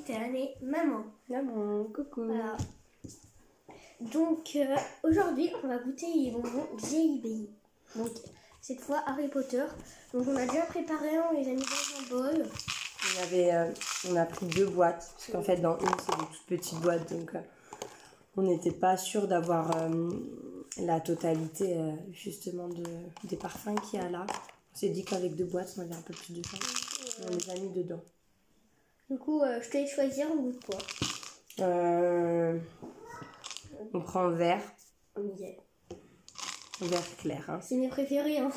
cette année, maman. Maman, coucou. Voilà. Donc aujourd'hui, on va goûter les bonbons JB. Donc cette fois Harry Potter. Donc on a déjà préparé un, on les a mis dans un bol. On a pris 2 boîtes, parce qu'en fait dans une c'est des toutes petites boîtes, donc on n'était pas sûr d'avoir la totalité justement des parfums qu'il y a là. On s'est dit qu'avec 2 boîtes on avait un peu plus de temps. On les a mis dedans. Du coup, je te laisse choisir, on goûte quoi. On prend un vert. Yeah. Un vert clair. Hein. C'est mes préférés. Hein.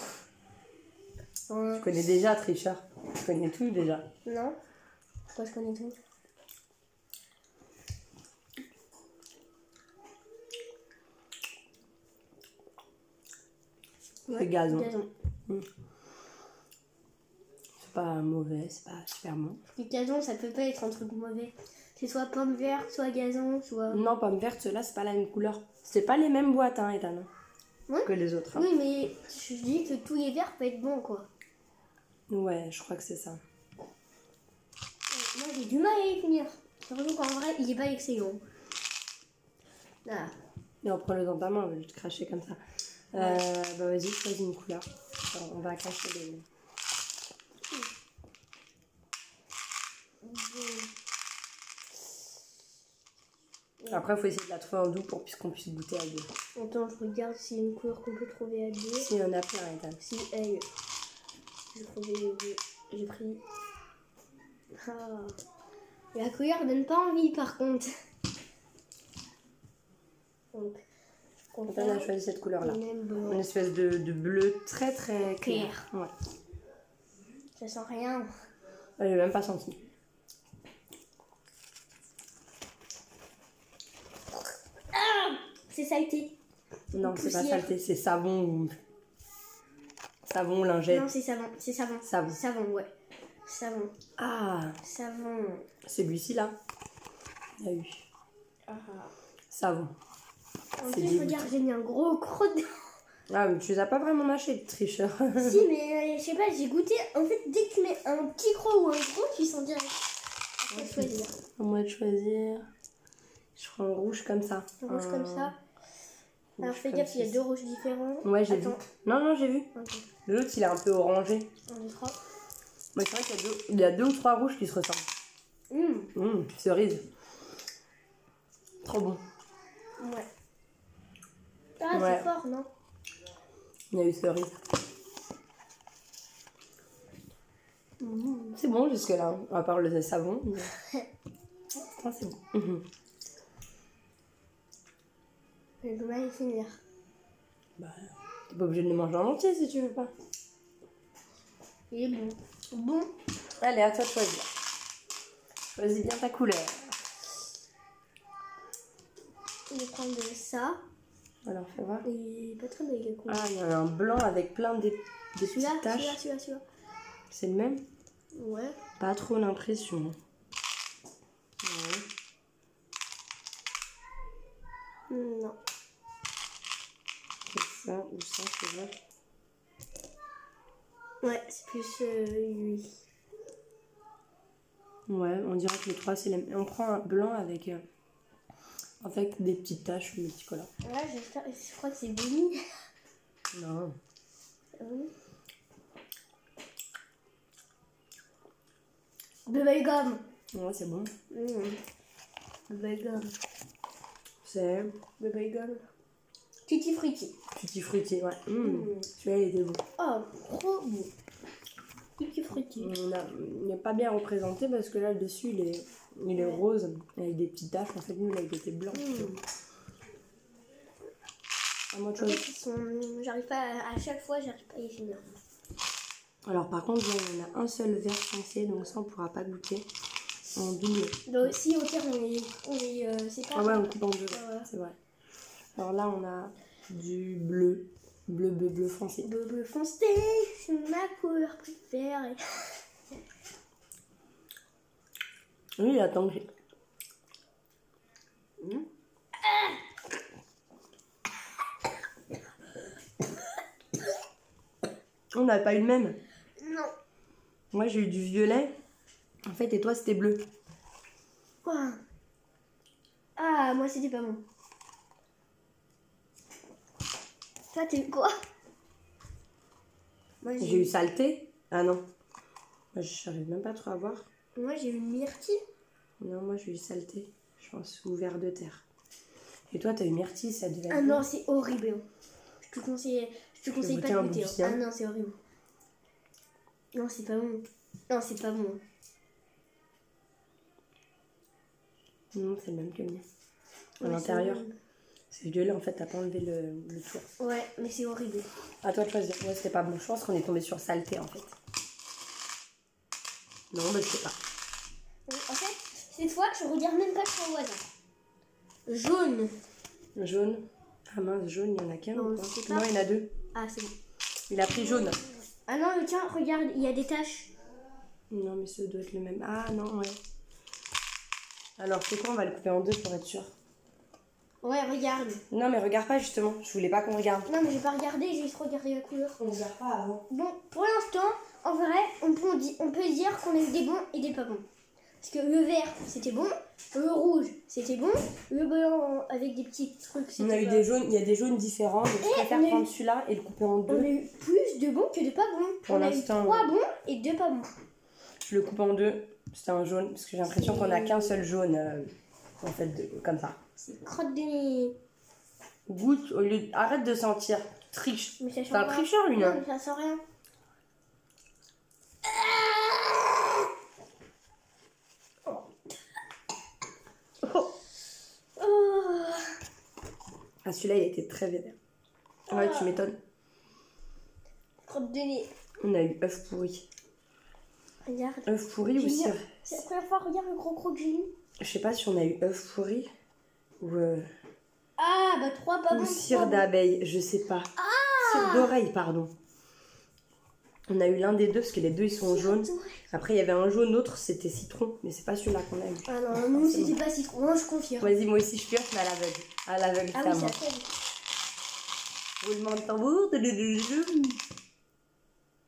Tu connais déjà, tricheur. Tu connais tout déjà. Non. Pourquoi je connais tout? C'est gazon. Gazon. C'est pas mauvais, c'est pas super bon. Le gazon, ça peut pas être un truc mauvais. C'est soit pomme verte, soit gazon, soit... Non, pomme verte, ceux-là, c'est pas la même couleur. C'est pas les mêmes boîtes, hein, Ethan, Ouais. que les autres. Hein. Oui, mais je dis que tous les verts peuvent être bons, quoi. Ouais, je crois que c'est ça. Moi, j'ai du mal à y finir. Surtout qu'en vrai, il est pas excellent. Là. Et on prend le dans ta main, on va juste cracher comme ça. Bah vas-y, choisis une couleur. Alors, on va cracher les... Après, il faut essayer de la trouver en doux pour qu'on puisse goûter à deux. Attends, je regarde s'il y a une couleur qu'on peut trouver à deux. Si, il y en a plein, Ethan. Si, elle. J'ai trouvé les deux. J'ai pris. Ah. La couleur donne pas envie, par contre. Donc, Ethan a choisi cette couleur-là. Une Une espèce de bleu très très clair. Ouais. Ça sent rien. Je l'ai même pas senti. C'est salté. Non, c'est pas Poussière. saleté, c'est savon. Savon, lingette. Non, c'est savon. C'est savon. Savon. Savon, ouais. Savon. Ah, Savon. c'est celui-ci là. Il y a eu. Ah. Savon. En C'est plus, dégoûtant. regarde, j'ai mis un gros croc dedans. Ah, mais tu les as pas vraiment mâchés, le tricheur. Si, mais je sais pas, j'ai goûté. En fait, dès que tu mets un petit croc ou un gros, tu sens direct. Après, choisir. À moi de choisir. Je prends un rouge comme ça. Un rouge comme ça. Alors, fais comme gaffe, il y a ceci. 2 rouges différents. Ouais, j'ai vu. Attends. Non, j'ai vu. Ok. L'autre, il est un peu orangé. 1, 2, 3. Mais c'est vrai qu'il y a 2 ou 3 rouges qui se ressemblent. Cerise. Trop bon. Ouais. Ah, Ouais. c'est fort, non? Il y a eu cerise. C'est bon jusque-là, à part le savon. Mais... Ah, c'est bon. J'ai du mal à y finir. Bah, t'es pas obligé de les manger en entier si tu veux pas. Il est bon. Bon. Allez, à toi de choisir. Choisis bien ta couleur. Je vais prendre ça. Alors, fais voir. Et pas très belle la couleur. Ah, il y en a un blanc avec plein de petites Celui-là, taches. celui-là. C'est le même? Ouais. Pas trop l'impression. Ouais. Non. C'est ça ou ça, c'est vrai. Ouais, c'est plus lui. Ouais, on dirait que les trois, c'est les mêmes. On prend un blanc avec des petites taches multicolores. Ouais, j'espère. Je crois que c'est Bonnie. Non. Oui. Bubblegum. Ouais, c'est bon. Bubblegum. C'est Bubblegum. Tutti frutti. tutti frutti, ouais. Celui-là, il était bon. Oh, trop bon. Tutti frutti. Il n'est pas bien représenté parce que là, le dessus, il est rose avec des petites taches. En fait, nous, là, il était blanc. À moi de En choisir. fait, j'arrive pas à chaque fois, j'arrive pas à y finir. Alors, par contre, là, il y en a un seul vert foncé, donc ça, on pourra pas goûter. En double. Donc, si au pire, on est c'est pas. Ah ouais, on coupe en deux, Ah ouais. c'est vrai. Alors là, on a du bleu. Bleu foncé. Bleu foncé, c'est ma couleur préférée. Oui, attends que j'ai... On n'a pas eu le même. Non. Moi, j'ai eu du violet. En fait, et toi, c'était bleu. Ah, ah moi c'était pas bon. Toi t'as eu quoi? Moi J'ai eu saleté. Ah non. Moi, je n'arrive même pas trop à voir. Moi j'ai eu myrtille. Non, moi j'ai eu saleté. Je pense, ou ver de terre. Et toi, t'as eu myrtille, ça devait être. Ah non, c'est horrible. Je te conseille pas de goûter. Bouffie, Ah non, c'est horrible. Non, c'est pas bon. Non, c'est pas bon. Non, c'est le même que le mien. À Ouais, l'intérieur. c'est horrible. C'est violet, en fait, t'as pas enlevé le tour. Ouais, mais c'est horrible. À toi de choisir. Ouais, c'était pas bon. Je pense qu'on est tombé sur saleté, en fait. Non, bah, je sais pas. En fait, cette fois, je regarde même pas sur le voisin. Jaune. Jaune. Ah mince, jaune, il y en a qu'un Non, ou pas? c'est pas. Non, il y en a deux. Ah, c'est bon. Il a pris jaune. Ah non, mais tiens, regarde, il y a des taches. Non, mais ça doit être le même. Ah non, ouais. Alors, c'est quoi? On va le couper en deux pour être sûr. Ouais, regarde. Non, mais regarde pas, justement. Je voulais pas qu'on regarde. Non, mais j'ai pas regardé, j'ai juste regardé la couleur. On regarde pas avant. Bon, pour l'instant, en vrai, on peut dire qu'on a eu des bons et des pas bons. Parce que le vert, c'était bon. Le rouge, c'était bon. Le blanc avec des petits trucs, c'était On a eu pas des jaunes, il y a des jaunes différents. Donc je préfère on a eu- prendre celui-là et le couper en On deux. a eu plus de bons que de pas bons. Pour On a eu l'instant, 3 bons et 2 pas bons. Je le coupe en deux. C'était un jaune. Parce que j'ai l'impression qu'on a qu'un seul jaune. En fait, comme ça. C'est crotte de nez. Goûte, au lieu arrête de sentir. Triche. Mais ça C'est un change tricheur, lui, rien. hein. Non, mais ça sent rien. Oh. Ah, celui-là, il a été très vénère. Ouais, tu m'étonnes. Crotte de nez. On a eu œuf pourri. Regarde. œuf pourri ou J'ai mis- cire? C'est la première fois, regarde le gros que j'ai eu. Je sais pas si on a eu œuf pourri ou Ah, bah 3 pas bons. cire d'abeille. Je sais pas. Cire d'oreille, pardon. On a eu l'un des deux parce que les deux ils sont jaunes. Après il y avait un jaune, l'autre c'était citron, mais c'est pas celui-là qu'on a eu. Ah non, nous c'était pas citron, moi je confirme. Vas-y, moi aussi je pioche, mais à l'aveugle. À l'aveugle, Ah c'est à oui, moi. ça fait. Roulement de tambour.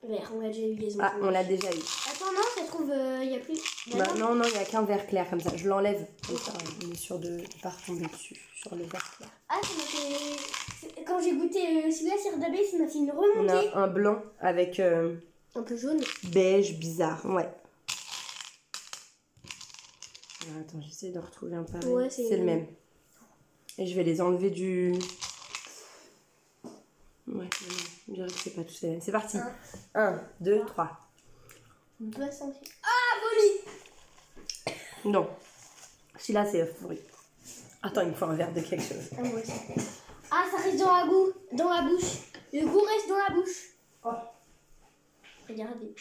Vert, on l'a déjà eu les autres. Ah, on l'a déjà eu. Attends, non, ça se trouve, il y a plus. Bah, non, non, il y a qu'un vert clair comme ça. Je l'enlève. Comme ça, on est sûr de pas retomber dessus, sur le vert clair. Ah, ça m'a fait. Quand j'ai goûté celui-là, cire d'abeille, ça m'a fait une On remontée. a un blanc avec Un peu jaune. beige bizarre, ouais. Alors, attends, j'essaie de retrouver un pareil. Ouais, c'est le même. Et je vais les enlever du... Ouais, non, je dirais que c'est pas tous les mêmes. C'est parti. 1, 2, 3. On peut sentir. Ah, vomi. Non. Celui-là, c'est œuf pourri. Attends, il me faut un verre de quelque chose. Ah, moi aussi. Ah, ça reste dans la bouche. Le goût reste dans la bouche. Oh. Regardez.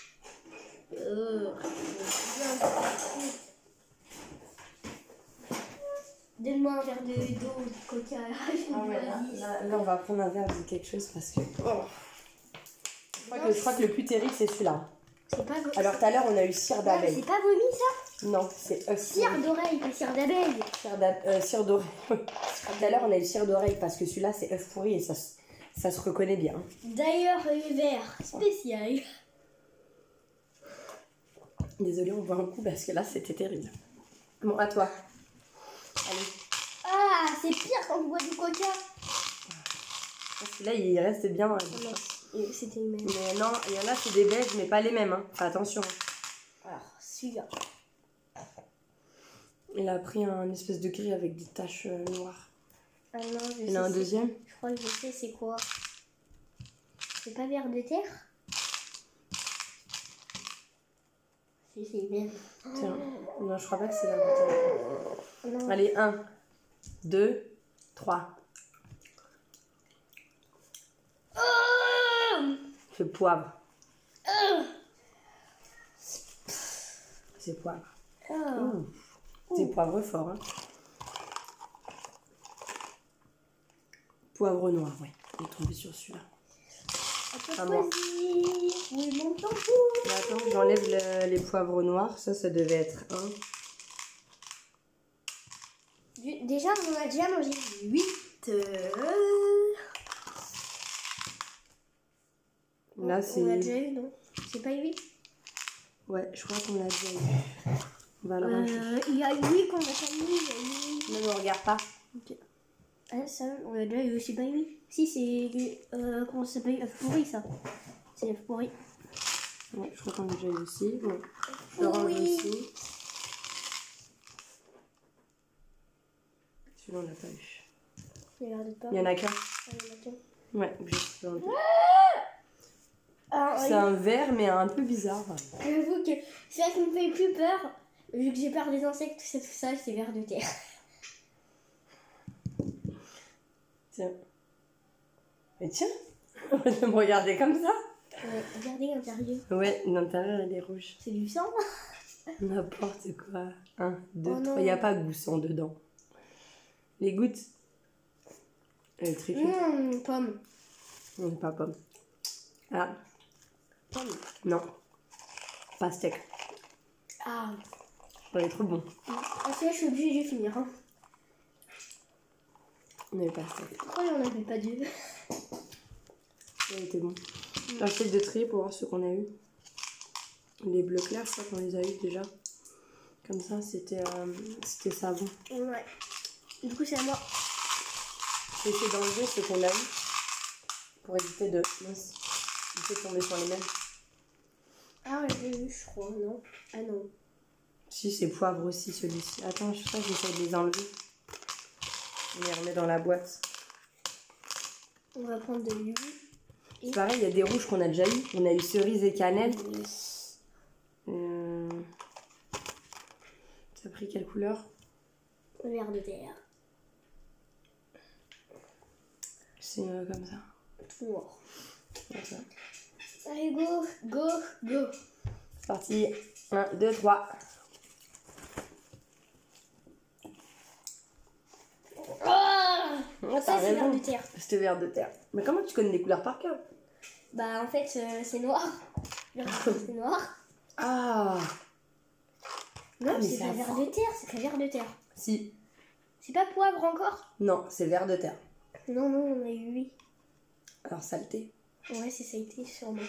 Donne-moi un verre d'eau, de coca. Ah ouais, là, on va prendre un verre de quelque chose parce que... Je crois que le plus terrible, c'est celui-là. C'est pas vomi. Alors, tout à l'heure, on a eu cire d'abeille. C'est pas vomi ça? Non, c'est œuf Cire pourri. d'oreille, pas cire d'abeille. Cire d'oreille. Tout à l'heure, on a eu cire d'oreille parce que celui-là, c'est œuf pourri et ça se reconnaît bien. D'ailleurs, le verre spécial. Désolée, on voit un coup parce que là, c'était terrible. Bon, à toi. Allez. Ah, c'est pire quand on boit du coca. Parce que là, il reste bien. Non, c'était le même. Mais non, il y en a, c'est des beiges, mais pas les mêmes. Hein. Fais attention. Alors, celui-là. Il a pris un espèce de gris avec des taches noires. Ah non, je Il y en a un deuxième. Je crois que je sais c'est quoi. C'est pas verre de terre? Si, c'est même. Tiens. Non, je crois pas que c'est la bouteille. Non. Allez, 1, 2, 3. C'est poivre. C'est poivre. Ouh. C'est poivre fort. Hein. Poivre noir, ouais. On est tombé sur celui-là. À moi. Oui, mon tambour. Mais attends, j'enlève les poivres noirs. Ça devait être un. Déjà, on a déjà mangé 8. Là, On a c'est... déjà eu, non? C'est pas 8? Ouais, je crois qu'on l'a déjà eu. On va le ranger. Il y a oui qu'on a pas mis. Il y a Ne me regarde pas. Ok. Ah, ça, on a déjà eu aussi pas mis. Si, c'est. Comment ça s'appelle? Œuf pourri, ça. C'est œuf pourri. Ouais, je crois qu'on a déjà eu aussi. Bon, je le range aussi. Celui-là, on l'a pas eu. Il y en a qu'un. Ah, il y en a qu'un. Ouais, je peux Ah, c'est un vert, mais un peu bizarre. J'avoue que c'est ça qui me fait le plus peur. Vu que j'ai peur des insectes, tout ça, c'est vers de terre. Tiens. Mais tiens, on va me regarder comme ça. Regardez l'intérieur. Ouais, l'intérieur, elle est rouge. C'est du sang. N'importe quoi. 1, 2, Oh 3. Il n'y a pas goût sang dedans. Les gouttes. Elle est très cuite. Pomme. Non, pas pomme. Ah. Pomme. Non. Pastèque. Ah. Elle est trop bon. Ah, ça, je suis obligée de finir. Hein. Mais pastèque. Pourquoi il n'y en avait pas deux? Elle était bon. J'essaie de trier pour voir ce qu'on a eu. Les bleus clairs, je crois qu'on les a eu déjà. Comme ça, c'était savon. Ouais. Du coup, c'est à moi. J'ai essayé d'enlever ce qu'on a eu pour éviter de tomber sur les mêmes. Ah ouais, j'ai eu, je crois, non? Ah non. Si, c'est poivre aussi celui-ci. Attends, je sais pas, j'essaie de les enlever. On les remet dans la boîte. On va prendre de l'huile. C'est pareil, il y a des rouges qu'on a déjà eu. On a eu cerise et cannelle. Ça a pris quelle couleur? Vert de terre. C'est comme ça. Tout noir. Comme ça. Allez, go, go, go. C'est parti. 1, 2, 3. Oh ça, c'est vert de terre. C'était vert de terre. Mais comment tu connais les couleurs par cœur? Bah, en fait, c'est noir. C'est noir. Ah. Non, mais c'est pas vert de terre, c'est pas vert de terre. Si. C'est pas poivre encore? Non, c'est vert de terre. Non, non, on a eu oui. Alors saleté. Ouais, c'est ça a été sûrement.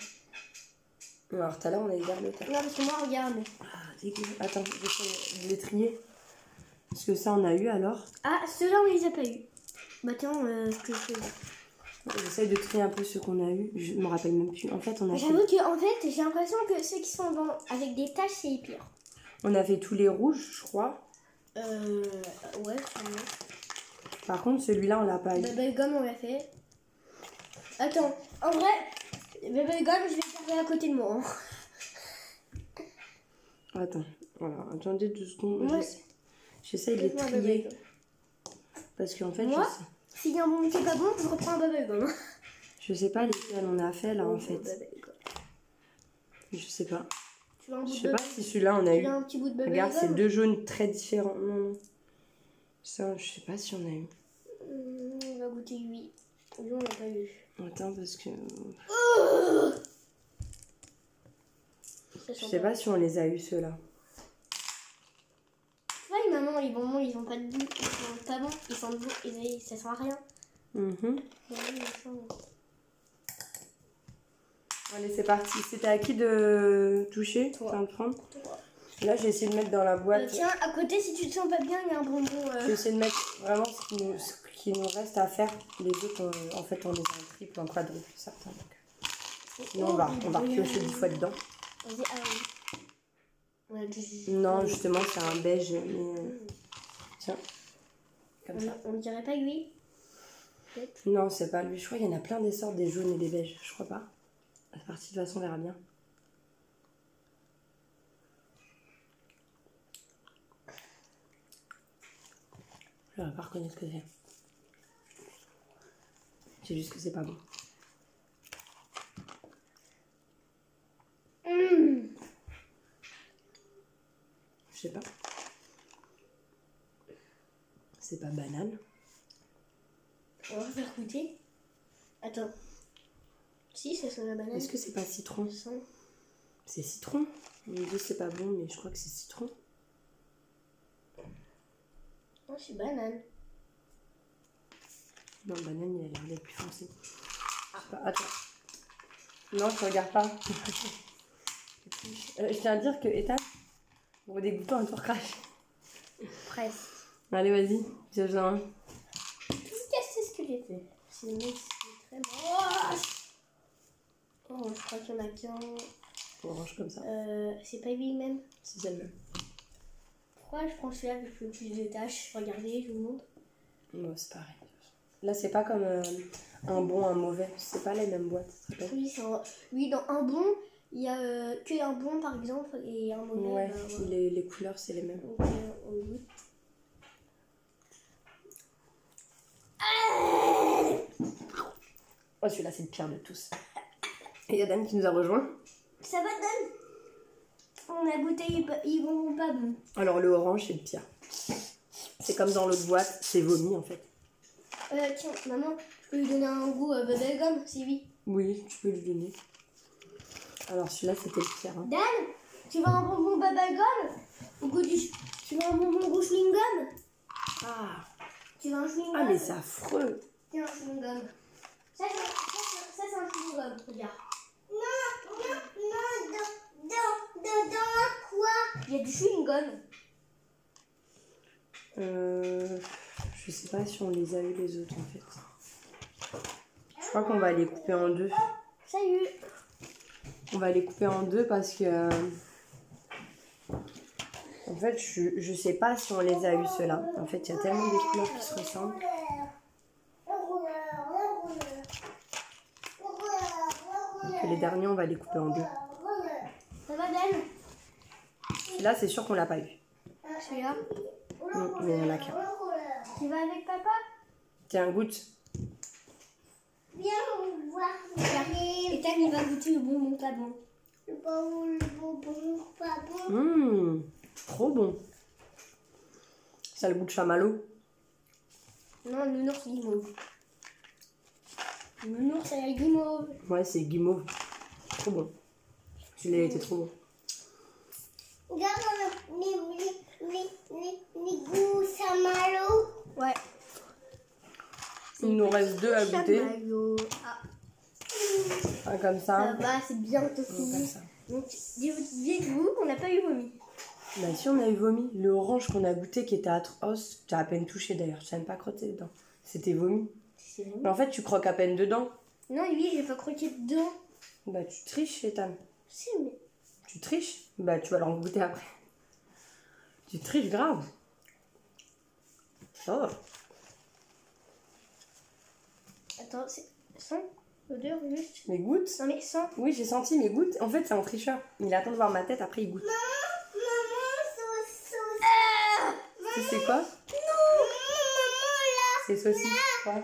Alors tout à l'heure on a eu vert de terre. Non, parce que moi, regarde. Ah, dégueu. Attends, je vais les trier. Parce que ça on a eu alors. Ah, ceux-là, on les a pas eu. Bah, tiens, ce que je fais. J'essaye de trier un peu ceux qu'on a eu. Je me rappelle même plus. En fait, on a J'avoue que, en fait, j'ai l'impression que ceux qui sont avec des taches, c'est les pires. On a fait tous les rouges, je crois. Ouais, sûrement. Par contre, celui-là, on l'a pas eu. Bubblegum, on l'a fait. Attends, en vrai, Bubblegum, je vais le garder à côté de moi. Hein. Attends, voilà. Attendez 2 secondes. Ouais. J'essaye de les Laisse-moi trier. Bubblegum. Parce qu'en fait, Moi, s'il y a un bon qui est pas bon, je reprends un Bubblegum. je sais pas lesquels on a fait là en fait. Bubblegum. Je sais pas. Tu veux un bout Je de sais pas si celui-là on a Tu eu. veux un petit bout de Bubblegum? Regarde, c'est 2 jaunes très différents. Non, non. Ça, je sais pas si on a eu. On va goûter lui. Lui, on l'a pas eu. Attends, parce que. Ça Je sent sais pas si on les a eu ceux-là. Tu vois, les mamans, les bonbons, ils ont pas de goût. Ils sont pas bons. Ils sentent bon. Ça sent à rien. Allez, c'est parti. C'était à qui de toucher? Toi. Enfin, de prendre. Là, j'ai essayé de mettre dans la boîte. Tiens, à côté, si tu te sens pas bien, il y a un bonbon. J'ai essayé de mettre vraiment ce qui nous reste à faire. Les autres, en fait, on les a en triple, en quadruple, certains. Donc. Sinon, on va piocher 10 fois dedans. Vas-y, ah oui. Ouais, Non, justement, c'est un beige. Mais... Tiens. Comme ça. On dirait pas lui. Peut-être. Non, c'est pas lui. Je crois qu'il y en a plein des sortes, des jaunes et des beiges. Je crois pas. C'est parti, de toute façon, on verra bien. Je vais pas reconnaître ce que c'est. C'est juste que c'est pas bon. Je sais pas. C'est pas banane. On va faire goûter. Attends. Si, ça sent la banane. Est-ce que c'est pas citron? Ça sent. C'est citron. On me dit c'est pas bon, mais je crois que c'est citron. Oh, c'est banane. Non, banane, il a l'air d'être plus foncé. Je sais pas. Attends. Non, je regarde pas. Je tiens à dire que, Ethan, Au dégoûtant, un tour crash. Presque. Allez, vas-y, j'ai un. C'est ce que j'ai fait. C'est très moche. Oh, je crois qu'il y en a qu'un. On range comme ça. C'est pas lui même. C'est celle-même. Pourquoi je prends celui-là avec le plus de tâches? Regardez, je vous montre. Bon, c'est pareil. Là, c'est pas comme un bon, un mauvais. C'est pas les mêmes boîtes. Oui, dans un bon, il y a que un bon par exemple et un mauvais. Ouais, voilà. les couleurs, c'est les mêmes. Donc, on goûte. Oh, celui-là, c'est le pire de tous. Et il y a Dan qui nous a rejoint. Ça va, Dan? On a goûté, ils vont pas bon. Alors, le orange, c'est le pire. C'est comme dans l'autre boîte, c'est vomi en fait. Tiens, maman, je peux lui donner un goût bubblegum, c'est oui. Oui, tu peux lui donner. Alors, celui-là, c'était le pire. Hein. Dan, tu veux un bonbon bubblegum? Au goût du... Tu veux un bonbon goût chewing-gum? Ah, Tu veux un chewing-gum? ah mais c'est affreux. Tiens, un chewing-gum. Ça c'est un chewing-gum, regarde. Non, dans quoi? Il y a du chewing-gum. Je sais pas si on les a eu les autres en fait. Je crois qu'on va les couper en deux. Salut. On va les couper en deux parce que... en fait, je sais pas si on les a eu ceux-là. En fait, il y a tellement des couleurs qui se ressemblent. Que les derniers, on va les couper en deux. Ça va, Dan? Là, c'est sûr qu'on l'a pas eu. Celui-là. Mais il y en a qu'un. Tu vas avec papa? Tiens, goûte. Viens voir. Et Dan, il va goûter le bonbon pas bon. Le bonbon pas bon. Trop bon. Ça a le goût de chamallow. Non, le nounours guimauve. Le nounours, c'est la guimauve. Ouais, c'est guimauve. Trop bon. Celui-là était trop bon. Regarde les goûts chamallow. Ouais. Il nous reste deux à goûter. Chamallow. Un comme ça. Ça va, c'est bientôt Un comme fini. ça. Donc, dites-vous qu'on n'a pas eu vomi. Bah si, on a eu vomi. Le orange qu'on a goûté qui était atroce, tu as à peine touché d'ailleurs, tu n'as même pas crotté dedans. C'était vomi. C'est vomi. Mais en fait, tu croques à peine dedans. Non, oui, j'ai pas croqué dedans. Bah tu triches, Ethan. Si, mais... Tu triches. Bah tu vas leur goûter après. Tu triches grave. Oh. Attends, c'est... Sens l'odeur juste. Mais goûte. Non, mais sens. Oui, j'ai senti, mais goûte. En fait, c'est un tricheur. Il attend de voir ma tête, après il goûte. C'est quoi? C'est saucisse. Quoi? La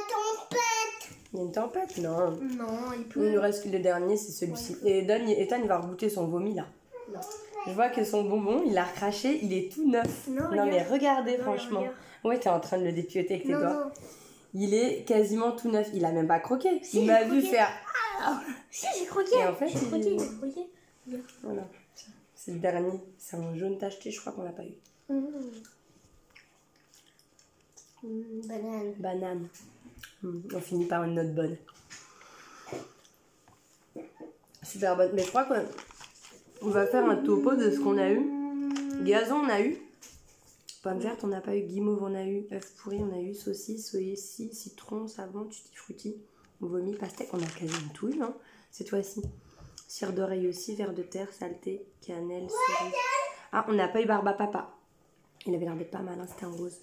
tempête. Il y a une tempête? Non. Non, il Il pleut. nous reste que le dernier, c'est celui-ci. Et Ethan, il va regoûter son vomi là. Non. Je vois que son bonbon, il l'a recraché, il est tout neuf. Non, mais regarde. regardez, Non, franchement. regarde. Ouais, t'es en train de le dépioter avec tes doigts. Non. Il est quasiment tout neuf. Il a même pas croqué. Si, il m'a j'ai vu croqué. faire. Si, j'ai croqué. Et en fait, j'ai croqué, j'ai croqué. Voilà. C'est le dernier. C'est un jaune tacheté, je crois qu'on l'a pas eu. Banane. Banane. On finit par une note bonne. Super bonne. Mais je crois qu'on va faire un topo de ce qu'on a eu. Gazon, on a eu. Pomme verte, on n'a pas eu. Guimauve, on a eu. Œuf pourri, on a eu. Saucisse, soyessi, citron, savon, tutti frutti. Vomi, pastèque, on a quasiment tout eu, hein, cette fois-ci. Cire d'oreille aussi, ver de terre, saleté, cannelle, cerise. Ah, on n'a pas eu barbe à papa. Il avait l'air d'être pas mal, hein, c'était un rose.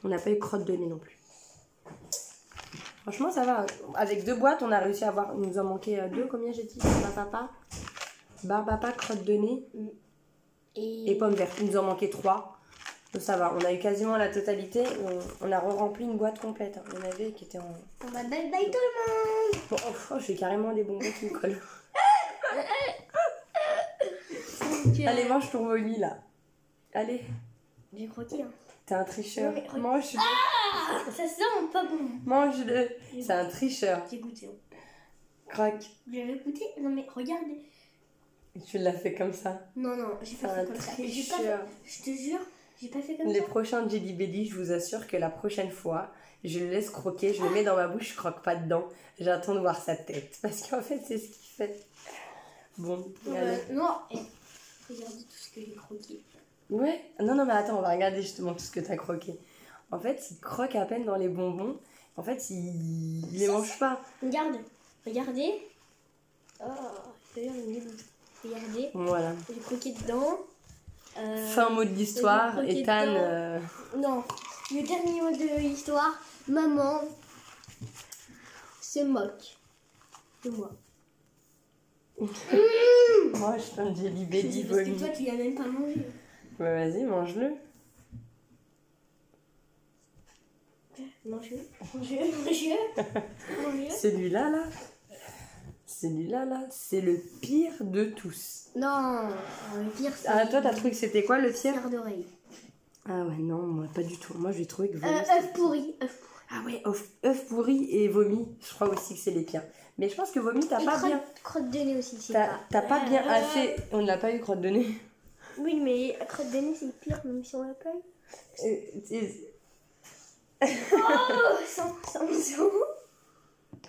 On n'a pas eu crotte de nez non plus. Franchement, ça va. Avec deux boîtes, on a réussi à avoir... Il nous en manquait deux, combien j'ai dit? Barbe à papa, crotte de nez et pomme verte. Il nous en manquait trois. Donc ça va, on a eu quasiment la totalité. On a rempli une boîte complète. Hein. Il y en avait qui étaient en... On va bye bye tout le monde. Bon, j'ai carrément des bonbons qui me collent. Allez, mange ton vomi là. Allez. J'ai croqué. Hein. T'es un tricheur. Non, mais... Mange-le. Ah, ça sent pas bon. Mange-le. C'est un tricheur. J'ai goûté. Hein. Croque. J'avais goûté. Non mais regarde. Tu l'as fait comme ça. Non, j'ai pas fait comme ça. Je te jure, j'ai pas fait comme Les ça. prochains Jelly Belly, je vous assure que la prochaine fois, je le laisse croquer, je le mets dans ma bouche, je croque pas dedans. J'attends de voir sa tête. Parce qu'en fait, c'est ce qu'il fait. Bon, allez. Non. Regardez tout ce que j'ai croqué. Ouais. Non, non, mais attends, on va regarder justement tout ce que t'as croqué. En fait, il croque à peine dans les bonbons. En fait, il les mange pas. Regarde. Regardez. Oh, d'ailleurs, il est bon. Regardez. Voilà. J'ai croqué dedans. Fin mot de l'histoire. j'ai croqué Ethan... Non. Le dernier mot de l'histoire. Maman se moque de moi. Moi, je t'en Jelly Belly Parce que vomi. toi, tu l'as même pas mangé. Ouais, vas-y, mange-le. Mange-le. Celui-là, là. Celui-là, là, c'est le pire de tous. Non, le pire, c'est... Ah, toi, t'as trouvé que c'était quoi, le pire? Pierre d'oreille. Ah ouais, non, moi, pas du tout. Moi, j'ai trouvé que vomi... œuf pourri. Ah ouais, œuf pourri et vomi, je crois aussi que c'est les pires. Mais je pense que vomi, t'as pas bien... Crotte de nez aussi, c'est T'as pas bien assez... On n'a pas eu crotte de nez. Oui, mais crotte de nez, c'est pire, même si on l'a pas eu. Oh, sans.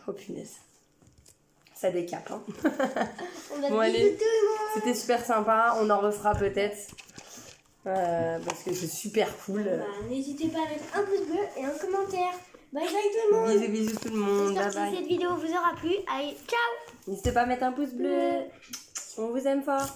Oh punaise. Ça décape, hein. On va Bon, bisous allez. tout le monde. C'était super sympa, on en refera peut-être. Parce que c'est super cool. Bah, n'hésitez pas à mettre un pouce bleu et un commentaire. Bye bye tout le monde. Bisous, bisous tout le monde. J'espère Bye que bye. cette vidéo vous aura plu. Allez, ciao. N'hésitez pas à mettre un pouce bleu. On vous aime fort.